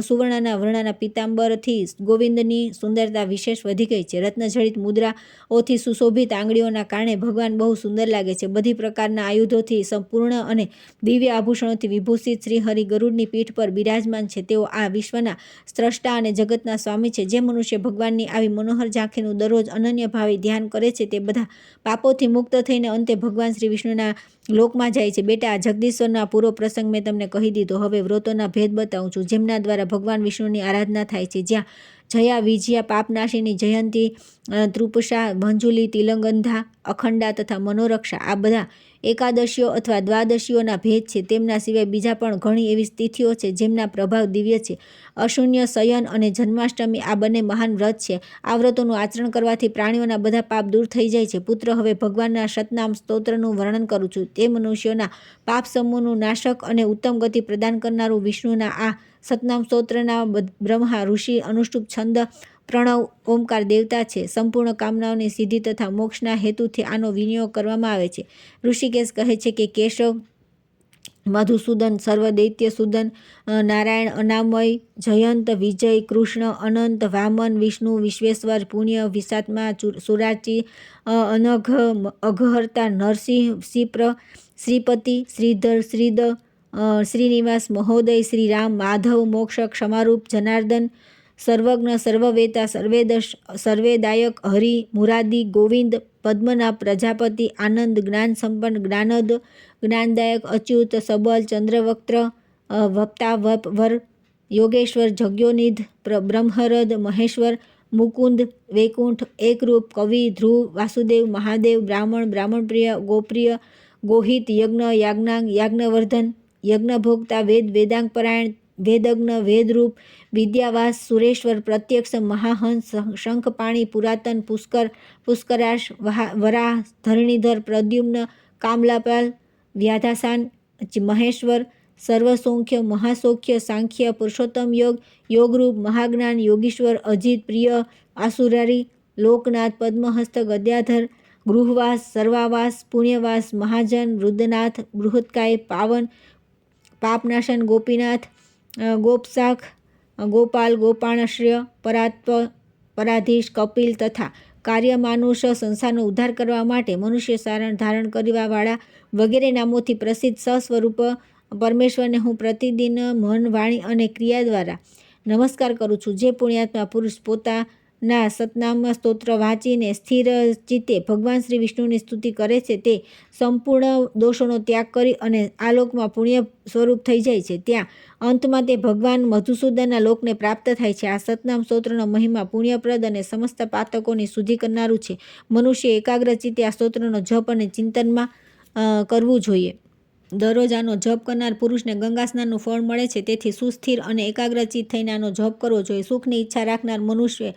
સુવર્ણના વર્ણના પીતાંબરથી ગોવિંદની સુંદરતા વિશેષ વધી ગઈ છે. રત્નજડિત મુદ્રાઓથી સુશોભિત આંગળીઓના કારણે ભગવાન બહુ સુંદર લાગે છે. બધી પ્રકારના આયુધોથી સંપૂર્ણ અને દિવ્ય આભૂષણોથી વિભૂષિત શ્રીહરિ ગરુડની પીઠ પર બિરાજમાન છે. તેઓ આ વિશ્વના સ્રષ્ટા અને જગતના સ્વામી છે. જે મનુષ્ય ભગવાનની આવી મનોહર ઝાંખીનું દરરોજ અનન્ય ભાવે ધ્યાન કરે છે તે બધા પાપોથી મુક્ત થઈને અંતે ભગવાન શ્રી વિષ્ણુના લોકમાં જાય છે. બેટા, આ જગદીશ્વરના વ્રતોના પૂરો પ્રસંગ મેં તમને કહી દીધો. હવે વ્રતોના ભેદ બતાવું છું, જેમના દ્વારા ભગવાન વિષ્ણુની આરાધના થાય છે. જ્યાં જયા, વિજયા, પાપનાશિની, જયંતી, ત્રુપસા, મંજુલી, તિલંગંધા, અખંડા તથા મનોરક્ષા આ બધા એકાદશીઓ અથવા દ્વાદશીઓના ભેદ છે. તેમના સિવાય બીજા પણ ઘણી એવી તિથિઓ છે જેમના પ્રભાવ દિવ્ય છે. અશૂન્ય, શયન અને જન્માષ્ટમી આ બંને મહાન વ્રત છે. આ વ્રતોનું આચરણ કરવાથી પ્રાણીઓના બધા પાપ દૂર થઈ જાય છે. પુત્ર, હવે ભગવાનના સતનામ સ્તોત્રનું વર્ણન કરું છું. તે મનુષ્યોના પાપ સમૂહનું નાશક અને ઉત્તમ ગતિ પ્રદાન કરનારું વિષ્ણુના આ સતનામ સ્તોત્રના બ્રહ્મા ઋષિ અનુષ્ટુપ છંદ પ્રણવ ઓમકાર દેવતા છે. સંપૂર્ણ કામનાઓની સિદ્ધિ તથા મોક્ષના હેતુથી આનો વિનિયોગ કરવામાં આવે છે. ઋષિકેશ કહે છે કે કેશવ, મધુસૂદન, સર્વદૈત્યસૂદન, નારાયણ, અનામય, જયંત, વિજય, કૃષ્ણ, અનંત, વામન, વિષ્ણુ, વિશ્વેશ્વર, પુણ્ય, વિષાત્મા, સુરાચી, અનઘ, અઘહર્તા, નરસિંહ, શિપ્ર, શ્રીપતિ, શ્રીધર, શ્રીદ, શ્રીનિવાસ, મહોદય, શ્રીરામ, માધવ, મોક્ષ, ક્ષમારૂપ, જનાર્દન, સર્વજ્ઞ, સર્વવેતા, સર્વેદાયક, હરિ, મુરાદી, ગોવિંદ, પદ્મનાભ, પ્રજાપતિ, આનંદ, જ્ઞાન સંપન્ન, જ્ઞાનદ, જ્ઞાનદાયક, અચ્યુત, સબલ, ચંદ્રવક્ત્ર, વર, યોગેશ્વર, જગ્યોનિધ, બ્રહ્મરદ, મહેશ્વર, મુકુંદ, વૈકુંઠ, એકરૂપ, કવિ, ધ્રુવ, વાસુદેવ, મહાદેવ, બ્રાહ્મણ, બ્રાહ્મણપ્રિય, ગોપ્રિય, ગોહિત, યજ્ઞ, યાજ્ઞાંગ, યાજ્ઞવર્ધન, યજ્ઞભોક્તા, વેદાંગ પરાયણ, વેદજ્ઞ, વેદરૂપ, વિદ્યાવાસ, સુરેશ્વર, પ્રત્યક્ષ, મહાહંસ, શંખપાણી, પુરાતન, પુષ્કરાશ, વરાહ, ધરણીધર, પ્રદ્યુમ્ન, કામલાપાલ, વ્યાધાસાન, મહેશ્વર, સર્વસૌખ્ય, મહાસૌખ્ય, સાંખ્ય, પુરુષોત્તમ યોગ, યોગરૂપ, મહાજ્ઞાન, યોગીશ્વર, અજીત, પ્રિય, આસુરારી, લોકનાથ, પદ્મહસ્ત, ગદ્યાધર, ગૃહવાસ, સર્વાવાસ, પુણ્યવાસ, મહાજન, વૃદ્ધનાથ, બૃહત્કાય, પાવન, પાપનાશન, ગોપીનાથ, ગોપશાખ, ગોપાલ, ગોપાણશ્ર્ય, પરાધીશ, કપિલ તથા કાર્યમાનુષ, સંસારનો ઉદ્ધાર કરવા માટે મનુષ્ય ધારણ કરવાવાળા વગેરે નામોથી પ્રસિદ્ધ સસ્વરૂપ પરમેશ્વરને હું પ્રતિદિન મન, વાણી અને ક્રિયા દ્વારા નમસ્કાર કરું છું. જે પુણ્યાત્મા પુરુષ પોતાના સતનામ સ્તોત્ર વાંચીને સ્થિર ચિત્તે ભગવાન શ્રી વિષ્ણુની સ્તુતિ કરે છે તે સંપૂર્ણ દોષોનો ત્યાગ કરી અને આલોકમાં પુણ્ય સ્વરૂપ થઈ જાય છે. ત્યાં અંતમાં તે ભગવાન મધુસૂદનના લોકને પ્રાપ્ત થાય છે. આ સતનામ સ્તોત્રનો મહિમા પુણ્યપ્રદ અને સમસ્ત પાતકોની શુદ્ધિ કરનારું છે. મનુષ્ય એકાગ્ર ચિત્તે આ સ્તોત્રનો જપ અને ચિંતનમાં કરવું જોઈએ. દરરોજ આનો જપ કરનાર પુરુષને ગંગા સ્નાનનું ફળ મળે છે. તેથી સુસ્થિર અને એકાગ્રચિત થઈને આનો જપ કરવો જોઈએ. સુખની ઈચ્છા રાખનાર મનુષ્ય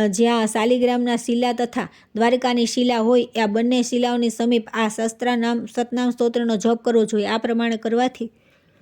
જ્યાં શાલિગ્રામના શિલા તથા દ્વારકાની શિલા હોય આ બંને શિલાઓની સમીપ આ સતનામ સ્તોત્રનો જપ કરવો જોઈએ. આ પ્રમાણે કરવાથી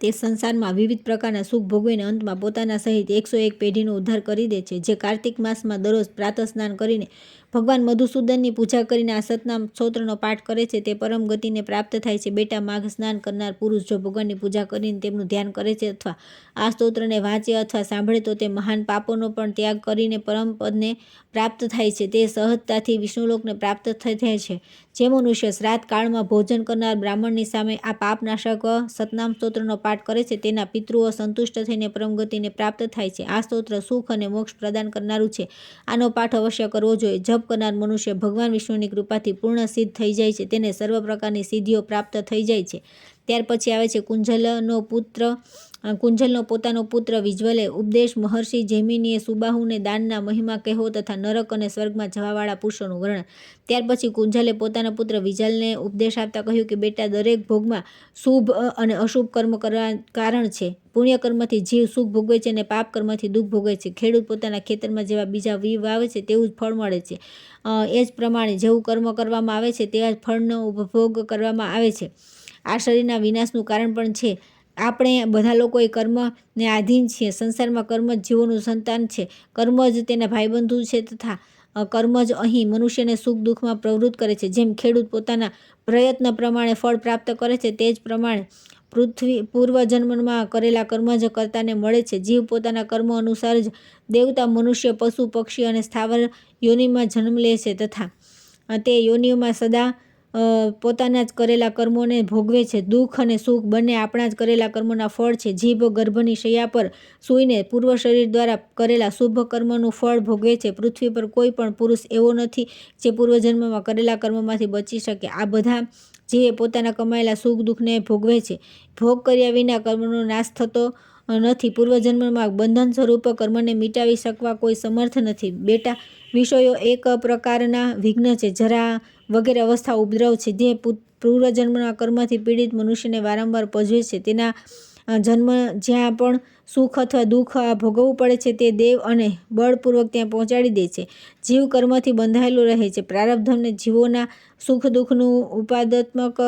તે સંસારમાં વિવિધ પ્રકારના સુખ ભોગવીને અંતમાં પોતાના સહિત 101 પેઢીનો ઉદ્ધાર કરી દે છે. જે કાર્તિક માસમાં દરરોજ પ્રાતઃ સ્નાન કરીને ભગવાન મધુસૂદનની પૂજા કરીને આ સતનામ સ્તોત્રનો પાઠ કરે છે તે પરમ ગતિને પ્રાપ્ત થાય છે. બેટા, માઘ સ્નાન કરનાર પુરુષ જો ભગવાનની પૂજા કરીને તેમનું ધ્યાન કરે છે અથવા આ સ્તોત્રને વાંચે અથવા સાંભળે તો તે મહાન પાપોનો પણ ત્યાગ કરીને પરમ પદને પ્રાપ્ત થાય છે. તે સહજતાથી વિષ્ણુલોકને પ્રાપ્ત થાય છે. જે મનુષ્ય શ્રાદ્ધ કાળમાં ભોજન કરનાર બ્રાહ્મણની સામે આ પાપનાશક સતનામ સ્તોત્રનો પાઠ કરે છે તેના પિતૃઓ સંતુષ્ટ થઈને પરમ ગતિને પ્રાપ્ત થાય છે. આ સ્તોત્ર સુખ અને મોક્ષ પ્રદાન કરનારું છે. આનો પાઠ અવશ્ય કરવો જોઈએ. જપ કરનાર મનુષ્ય ભગવાન વિષ્ણુની કૃપાથી પૂર્ણ સિદ્ધ થઈ જાય છે. તેને સર્વ પ્રકારની સિદ્ધિઓ પ્રાપ્ત થઈ જાય છે. ત્યાર પછી આવે છે કુંજલનો પોતાનો પુત્ર વિજ્વલે ઉપદેશ, મહર્ષિ જૈમિનીએ સુબાહુને દાનના મહિમા કહેવો તથા નરક અને સ્વર્ગમાં જવાવાળા પુરુષોનું વર્ણન. ત્યાર પછી કુંજલે પોતાના પુત્ર વિજલને ઉપદેશ આપતા કહ્યું કે બેટા, દરેક ભોગમાં શુભ અને અશુભ કર્મ કરવા કારણ છે. પુણ્ય કર્મથી જીવ સુખ ભોગવે છે અને પાપ કર્મથી દુઃખ ભોગવે છે. ખેડૂત પોતાના ખેતરમાં જેવા બીજા વાવે છે તેવું જ ફળ મળે છે. એ જ પ્રમાણે જેવું કર્મ કરવામાં આવે છે તેવા જ ફળનો ઉપભોગ કરવામાં આવે છે. આ શરીરના વિનાશનું કારણ પણ છે. આપણે બધા લોકો એ કર્મને આધીન છીએ. સંસારમાં કર્મ જ જીવોનું સંતાન છે. કર્મ જ તેના ભાઈબંધુ છે તથા કર્મ જ અહીં મનુષ્યને સુખ દુઃખમાં પ્રવૃત્ત કરે છે. જેમ ખેડૂત પોતાના પ્રયત્ન પ્રમાણે ફળ પ્રાપ્ત કરે છે તે જ પ્રમાણે પૂર્વજન્મમાં કરેલા કર્મ જ કર્તાને મળે છે. જીવ પોતાના કર્મ અનુસાર જ દેવતા, મનુષ્ય, પશુ, પક્ષી અને સ્થાવર યોનિમાં જન્મ લે છે તથા તે યોનિઓમાં સદા પોતાના જ કરેલા કર્મોને ભોગવે છે. દુઃખ અને સુખ બંને આપણા જ કરેલા કર્મોના ફળ છે. જીભ ગર્ભની શૈયા પર સૂઈને પૂર્વ શરીર દ્વારા કરેલા શુભ કર્મનું ફળ ભોગવે છે. પૃથ્વી પર કોઈ પણ પુરુષ એવો નથી જે પૂર્વજન્મમાં કરેલા કર્મમાંથી બચી શકે. આ બધા જે પોતાના કમાયેલા સુખ દુઃખને ભોગવે છે. ભોગ કર્યા વિના કર્મનો નાશ થતો નથી. પૂર્વજન્મમાં બંધન સ્વરૂપ કર્મને મિટાવી શકવા કોઈ સમર્થ નથી. બેટા, વિષયો એક પ્રકારના વિઘ્ન છે. જરા વગેરે અવસ્થા ઉપદ્રવ છે, જે પૂર્વજન્મના કર્મથી પીડિત મનુષ્યને વારંવાર પજવે છે. તેના જન્મ જ્યાં પણ સુખ અથવા દુઃખ ભોગવવું પડે છે, તે દેવ અને બળપૂર્વક ત્યાં પહોંચાડી દે છે. જીવ કર્મથી બંધાયેલો રહે છે. પ્રારબ્ધને જીવોના સુખ દુઃખનું ઉપાદાત્મક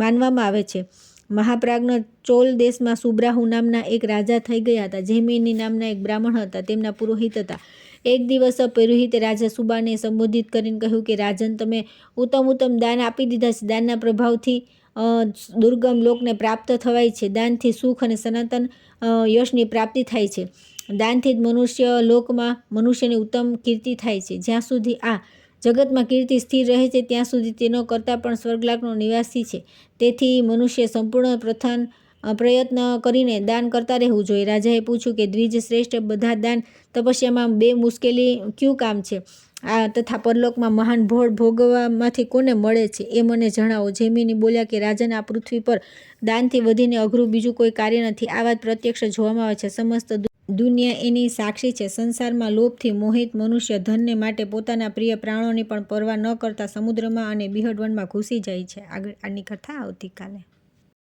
માનવામાં આવે છે. મહાપ્રાજ્ઞ ચોલ દેશમાં સુબ્રાહુ નામના એક રાજા થઈ ગયા હતા. જૈમિની નામના એક બ્રાહ્મણ હતા, તેમના પુરોહિત હતા. એક દિવસ પુરોહિતે રાજા સુબાને સંબોધિત કરીને કહ્યું કે રાજન, તમે ઉત્તમ ઉત્તમ દાન આપી દીધા છે. દાનના પ્રભાવથી દુર્ગમ લોકને પ્રાપ્ત થવાય છે. દાનથી સુખ અને સનાતન યશની પ્રાપ્તિ થાય છે. દાનથી જ મનુષ્ય લોકમાં મનુષ્યની ઉત્તમ કીર્તિ થાય છે. જ્યાં સુધી આ જગતમાં કીર્તિ સ્થિર રહે છે, ત્યાં સુધી તેનો કરતાં પણ સ્વર્ગલાકનો નિવાસી છે. તેથી મનુષ્ય સંપૂર્ણ પ્રયત્ન કરીને દાન કરતા રહેવું જોઈએ. રાજાએ પૂછ્યું કે દ્વિજ શ્રેષ્ઠ, બધા દાન તપસ્યામાં બે મુશ્કેલી ક્યું કામ છે? તથા પરલોકમાં મહાન ભોળ ભોગવવામાંથી કોને મળે છે, એ મને જણાવો. જૈમિની બોલ્યા કે રાજન, આ પૃથ્વી પર દાનથી વધીને અઘરું બીજું કોઈ કાર્ય નથી. આ વાત પ્રત્યક્ષ જોવામાં આવે છે. સમસ્ત દુનિયા એની સાક્ષી છે. સંસારમાં લોભથી મોહિત મનુષ્ય ધનને માટે પોતાના પ્રિય પ્રાણોની પણ પરવા ન કરતા સમુદ્રમાં અને બિહડવણમાં ઘૂસી જાય છે. આગળ આની કથા આવતીકાલે.